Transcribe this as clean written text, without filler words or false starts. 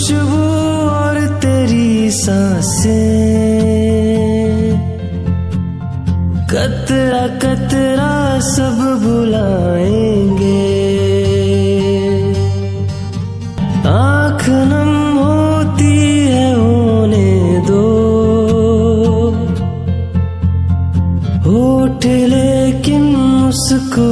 खुशबू और तेरी सांसें, कतरा कतरा सब भुलाएंगे। आँख नम होती है होने दो, होठ लेकिन मुस्कुराएंगे।